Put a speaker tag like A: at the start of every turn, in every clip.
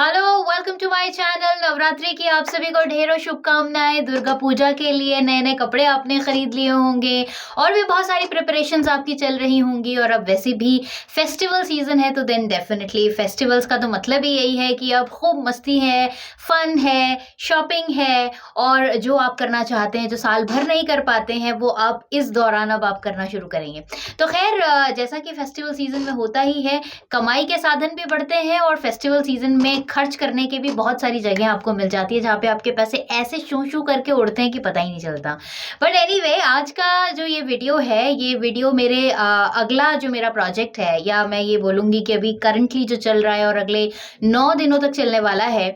A: Hello, welcome to my channel. Navratri की आप सभी को ढेरों शुभकामनाएं। दुर्गा पूजा के लिए नए नए कपड़े आपने खरीद लिए होंगे और भी बहुत सारी प्रिपरेशंस आपकी चल रही होंगी। और अब वैसे भी फेस्टिवल सीजन है तो देन डेफिनेटली फेस्टिवल्स का तो मतलब ही यही है कि अब खूब मस्ती है, फन है, शॉपिंग है और जो आप करना चाहते हैं, जो साल भर नहीं कर पाते हैं, वो आप इस दौरान अब आप करना शुरू करेंगे। तो खैर, जैसा कि फेस्टिवल सीजन में होता ही है, कमाई के साधन भी बढ़ते हैं और फेस्टिवल सीजन में खर्च करने की भी बहुत सारी जगह आपको मिल जाती है जहाँ पे आपके पैसे ऐसे शू शू करके उड़ते हैं कि पता ही नहीं चलता। बट एनीवे, आज का जो ये वीडियो है, ये वीडियो मेरे अगला जो मेरा प्रोजेक्ट है, या मैं ये बोलूँगी कि अभी करंटली जो चल रहा है और अगले 9 दिनों तक चलने वाला है,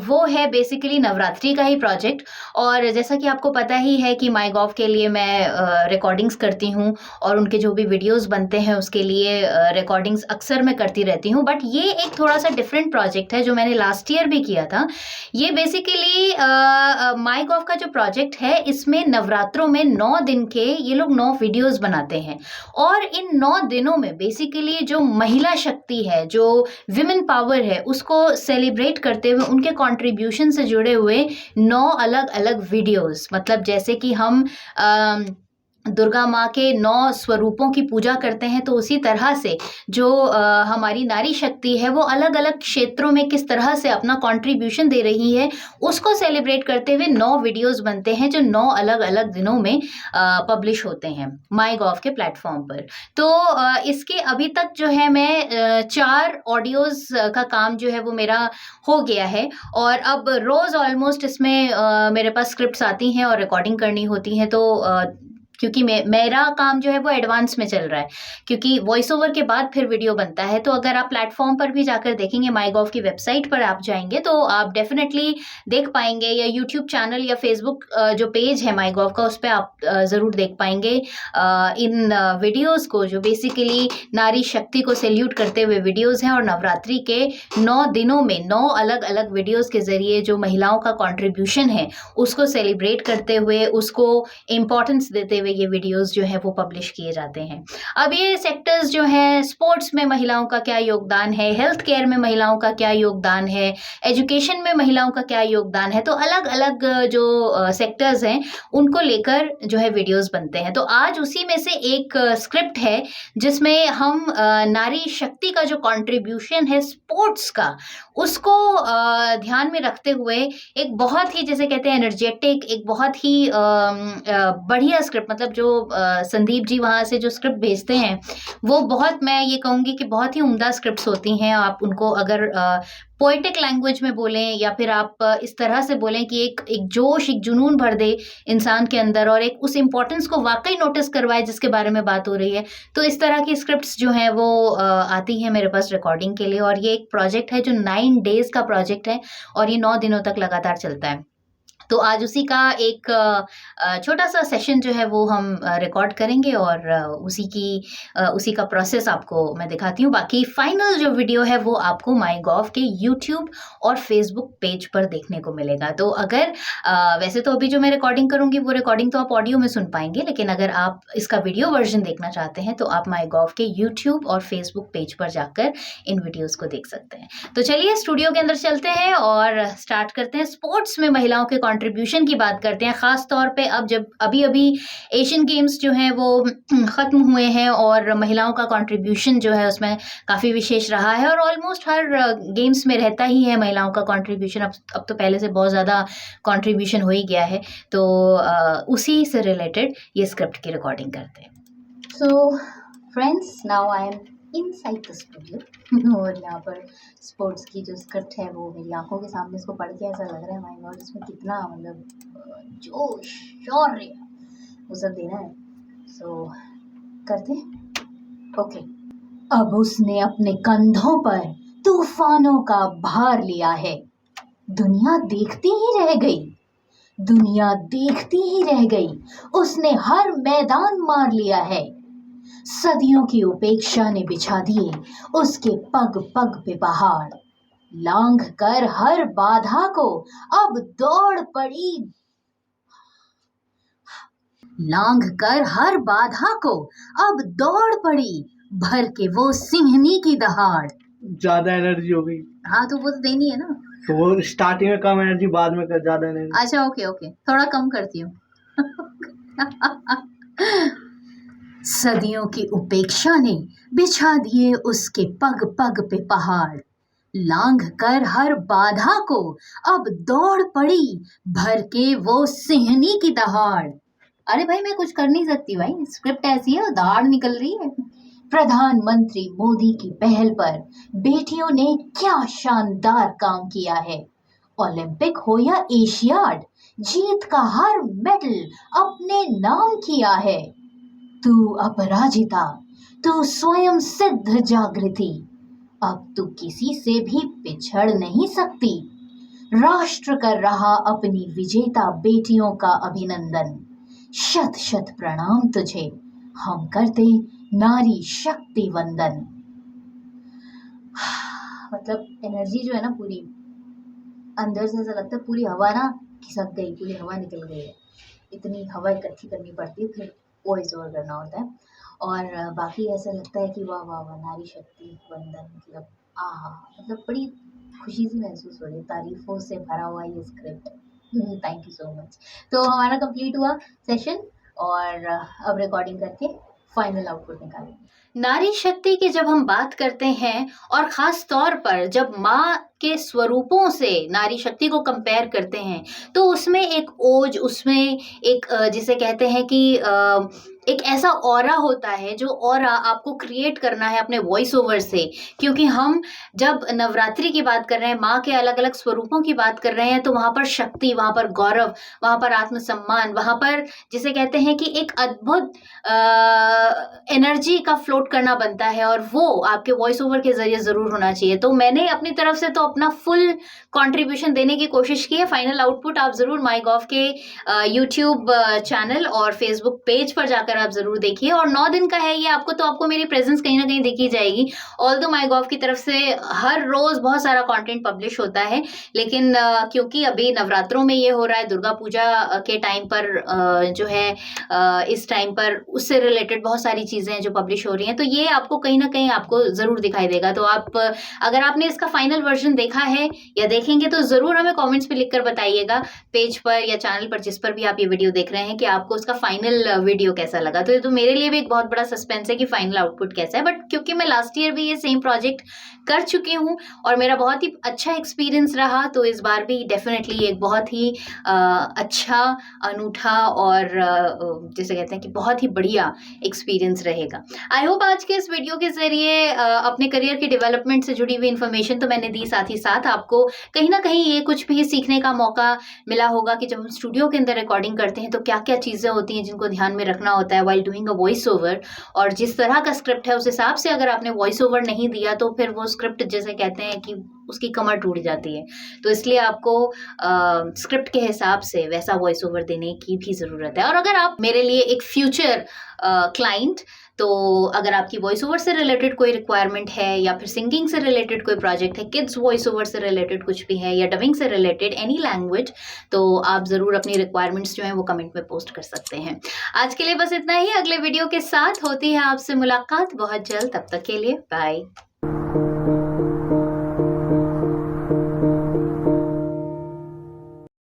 A: वो है बेसिकली नवरात्रि का ही प्रोजेक्ट। और जैसा कि आपको पता ही है कि माई गॉव के लिए मैं रिकॉर्डिंग्स करती हूँ और उनके जो भी वीडियोस बनते हैं उसके लिए रिकॉर्डिंग्स अक्सर मैं करती रहती हूँ। बट ये एक थोड़ा सा डिफरेंट प्रोजेक्ट है जो मैंने लास्ट ईयर भी किया था। ये बेसिकली माई गॉव का जो प्रोजेक्ट है, इसमें नवरात्रों में 9 दिन के ये लोग 9 वीडियोस बनाते हैं। और इन 9 दिनों में बेसिकली जो महिला शक्ति है, जो विमेन पावर है, उसको सेलिब्रेट करते हुए उनके कंट्रीब्यूशन से जुड़े हुए 9 अलग अलग वीडियोस, मतलब जैसे कि हम दुर्गा माँ के 9 स्वरूपों की पूजा करते हैं, तो उसी तरह से जो हमारी नारी शक्ति है वो अलग अलग क्षेत्रों में किस तरह से अपना कंट्रीब्यूशन दे रही है, उसको सेलिब्रेट करते हुए 9 वीडियोस बनते हैं जो 9 अलग अलग दिनों में पब्लिश होते हैं माई गॉव के प्लेटफॉर्म पर। तो इसके अभी तक जो है मैं 4 ऑडियोज का काम जो है वो मेरा हो गया है। और अब रोज़ ऑलमोस्ट इसमें मेरे पास स्क्रिप्ट्स आती हैं और रिकॉर्डिंग करनी होती है। तो क्योंकि मेरा काम जो है वो एडवांस में चल रहा है, क्योंकि वॉइस ओवर के बाद फिर वीडियो बनता है। तो अगर आप प्लेटफॉर्म पर भी जाकर देखेंगे, माई गॉव की वेबसाइट पर आप जाएंगे तो आप डेफिनेटली देख पाएंगे, या यूट्यूब चैनल या फेसबुक जो पेज है माई गॉव का, उस पर आप ज़रूर देख पाएंगे इन वीडियोज़ को, जो बेसिकली नारी शक्ति को सैल्यूट करते हुए वीडियोज़ हैं। और नवरात्रि के 9 दिनों में 9 अलग अलग वीडियोज़ के ज़रिए जो महिलाओं का कॉन्ट्रीब्यूशन है उसको सेलिब्रेट करते हुए, उसको इम्पोर्टेंस देते हुए ये वीडियोस जो है वो पब्लिश किए जाते हैं। अब ये सेक्टर्स जो हैं, स्पोर्ट्स में महिलाओं का क्या योगदान है, हेल्थ केयर में महिलाओं का क्या योगदान है, एजुकेशन में महिलाओं का क्या योगदान है, तो अलग अलग जो सेक्टर्स हैं उनको लेकर जो है वीडियोस बनते हैं। तो आज उसी में से एक स्क्रिप्ट है जिसमें हम नारी शक्ति का जो कंट्रीब्यूशन है स्पोर्ट्स का, उसको ध्यान में रखते हुए एक बहुत ही, जैसे कहते हैं, एनर्जेटिक, एक बहुत ही बढ़िया स्क्रिप्ट, मतलब जो संदीप जी वहाँ से जो स्क्रिप्ट भेजते हैं वो बहुत, मैं ये कहूँगी कि बहुत ही उम्दा स्क्रिप्ट्स होती हैं। आप उनको अगर पोएटिक लैंग्वेज में बोलें या फिर आप इस तरह से बोलें कि एक जोश, एक जुनून भर दे इंसान के अंदर और एक उस इम्पोर्टेंस को वाकई नोटिस करवाए जिसके बारे में बात हो रही है, तो इस तरह की स्क्रिप्ट्स जो हैं वो आती हैं मेरे पास रिकॉर्डिंग के लिए। और ये एक प्रोजेक्ट है जो 9 डेज का प्रोजेक्ट है और ये 9 दिनों तक लगातार चलता है। तो आज उसी का एक छोटा सा सेशन जो है वो हम रिकॉर्ड करेंगे और उसी का प्रोसेस आपको मैं दिखाती हूँ। बाकी फाइनल जो वीडियो है वो आपको माई गॉव के यूट्यूब और फेसबुक पेज पर देखने को मिलेगा। तो अगर वैसे तो अभी जो मैं रिकॉर्डिंग करूँगी वो रिकॉर्डिंग तो आप ऑडियो में सुन पाएंगे, लेकिन अगर आप इसका वीडियो वर्जन देखना चाहते हैं तो आप माई गॉव के यूट्यूब और फेसबुक पेज पर जाकर इन वीडियोज़ को देख सकते हैं। तो चलिए स्टूडियो के अंदर चलते हैं और स्टार्ट करते हैं। स्पोर्ट्स में महिलाओं के कंट्रीब्यूशन की बात करते हैं, खास तौर पे अब जब अभी एशियन गेम्स जो हैं वो ख़त्म हुए हैं और महिलाओं का कंट्रीब्यूशन जो है उसमें काफ़ी विशेष रहा है। और ऑलमोस्ट हर गेम्स में रहता ही है महिलाओं का कंट्रीब्यूशन। अब तो पहले से बहुत ज़्यादा कंट्रीब्यूशन हो ही गया है। तो उसी से रिलेटेड ये स्क्रिप्ट की रिकॉर्डिंग करते हैं। So friends, now I am inside the studio और यहाँ पर स्पोर्ट्स की जो स्क्रिप्ट है वो मेरी आंखों के सामने, इसको पढ़ के ऐसा लग रहा है माय गॉड, इसमें कितना मतलब जोश, शौर्य वो सब देना है। सो करते हैं। ओके। अब उसने अपने कंधों पर तूफानों का भार लिया है। दुनिया देखती ही रह गई, दुनिया देखती ही रह गई। उसने हर मैदान मार लिया है। सदियों की उपेक्षा ने बिछा दिए उसके पग पग पे पहाड़। लांघ कर हर बाधा को अब दौड़ पड़ी, लांघ कर हर बाधा को अब दौड़ पड़ी, भर के वो सिंहनी की दहाड़।
B: ज्यादा एनर्जी हो गई।
A: हाँ तो वो तो देनी है ना।
B: तो वो स्टार्टिंग में कम एनर्जी, बाद में ज्यादा एनर्जी।
A: अच्छा ओके ओके, थोड़ा कम करती हूँ। सदियों की उपेक्षा ने बिछा दिए उसके पग पग पे पहाड़, लांघ कर हर बाधा को अब दौड़ पड़ी भर के वो सिंहनी की दहाड़। अरे भाई मैं कुछ कर नहीं सकती भाई, स्क्रिप्ट ऐसी है और दहाड़ निकल रही है। प्रधानमंत्री मोदी की पहल पर बेटियों ने क्या शानदार काम किया है। ओलंपिक हो या एशियाड, जीत का हर मेडल अपने नाम किया है। तू अपराजिता, तू स्वयं सिद्ध जागृति, अब तू किसी से भी पिछड़ नहीं सकती। राष्ट्र कर रहा अपनी विजेता बेटियों का अभिनंदन, शत शत प्रणाम तुझे, हम करते नारी शक्ति वंदन। मतलब एनर्जी जो है ना पूरी अंदर से, ऐसा लगता है पूरी हवा ना खिसक गई, पूरी हवा निकल गई है। इतनी हवा इकट्ठी करनी पड़ती है, फिर वॉइस ओवर करना होता है। और बाकी ऐसा लगता है कि वाह वाह वाह, नारी शक्ति वंदन, मतलब आहा, मतलब बड़ी खुशी सी महसूस हो रही है, तारीफों से भरा हुआ ये script. Thank you so much. तो हमारा कंप्लीट हुआ सेशन और अब रिकॉर्डिंग करके फाइनल आउटपुट निकालेंगे। नारी शक्ति की जब हम बात करते हैं और ख़ास तौर पर जब माँ के स्वरूपों से नारी शक्ति को कंपेयर करते हैं, तो उसमें एक ओज, उसमें एक जिसे कहते हैं कि एक ऐसा ऑरा होता है जो ऑरा आपको क्रिएट करना है अपने वॉइस ओवर से। क्योंकि हम जब नवरात्रि की बात कर रहे हैं, माँ के अलग अलग स्वरूपों की बात कर रहे हैं, तो वहाँ पर शक्ति, वहाँ पर गौरव, वहाँ पर आत्मसम्मान, वहाँ पर जिसे कहते हैं कि एक अद्भुत एनर्जी का फ्लोट करना बनता है, और वो आपके वॉइस ओवर के जरिए ज़रूर होना चाहिए। तो मैंने अपनी तरफ से तो अपना फुल कंट्रीब्यूशन देने की कोशिश की है। फाइनल आउटपुट आप ज़रूर माई गॉव के यूट्यूब चैनल और फेसबुक पेज पर जाकर आप ज़रूर देखिए। और 9 दिन का है ये, आपको मेरी प्रेजेंस कहीं ना कहीं दिखी जाएगी। ऑल्दो माई गॉव की तरफ से हर रोज़ बहुत सारा कंटेंट पब्लिश होता है, लेकिन क्योंकि अभी नवरात्रों में ये हो रहा है, दुर्गा पूजा के टाइम पर जो है इस टाइम पर उससे रिलेटेड बहुत सारी चीज़ें जो पब्लिश हो रही हैं, तो ये आपको कहीं ना कहीं आपको ज़रूर दिखाई देगा। तो आप अगर आपने इसका फाइनल वर्जन देखा है या देखेंगे तो ज़रूर हमें कमेंट्स पे लिखकर बताइएगा, पेज पर या चैनल पर जिस पर भी आप ये वीडियो देख रहे हैं, कि आपको उसका फाइनल वीडियो कैसा लगा। तो ये तो मेरे लिए भी एक बहुत बड़ा सस्पेंस है कि फाइनल आउटपुट कैसा है। बट क्योंकि मैं लास्ट ईयर भी ये सेम प्रोजेक्ट कर चुकी हूँ और मेरा बहुत ही अच्छा एक्सपीरियंस रहा, तो इस बार भी डेफिनेटली एक बहुत ही अच्छा, अनूठा और जिसे कहते हैं कि बहुत ही बढ़िया एक्सपीरियंस रहेगा। आई होप आज के इस वीडियो के जरिए अपने करियर की डेवलपमेंट से जुड़ी हुई इन्फॉर्मेशन तो मैंने दी, साथ ही साथ आपको कहीं ना कहीं ये कुछ भी सीखने का मौका मिला होगा कि जब हम स्टूडियो के अंदर रिकॉर्डिंग करते हैं तो क्या क्या चीज़ें होती हैं जिनको ध्यान में रखना होता है while doing a voice over. और जिस तरह का स्क्रिप्ट है उस हिसाब से अगर आपने वॉइस ओवर नहीं दिया तो फिर वो स्क्रिप्ट जैसे कहते हैं कि उसकी कमर टूट जाती है। तो इसलिए आपको स्क्रिप्ट के हिसाब से वैसा वॉइस ओवर देने की भी ज़रूरत है। और अगर आप मेरे लिए एक फ्यूचर क्लाइंट, तो अगर आपकी वॉइस ओवर से रिलेटेड कोई रिक्वायरमेंट है या फिर सिंगिंग से रिलेटेड कोई प्रोजेक्ट है, किड्स वॉइस ओवर से रिलेटेड कुछ भी है या डबिंग से रिलेटेड एनी लैंग्वेज, तो आप ज़रूर अपनी रिक्वायरमेंट्स जो हैं वो कमेंट में पोस्ट कर सकते हैं। आज के लिए बस इतना ही। अगले वीडियो के साथ होती है आपसे मुलाकात बहुत जल्द, तब तक के लिए बाय।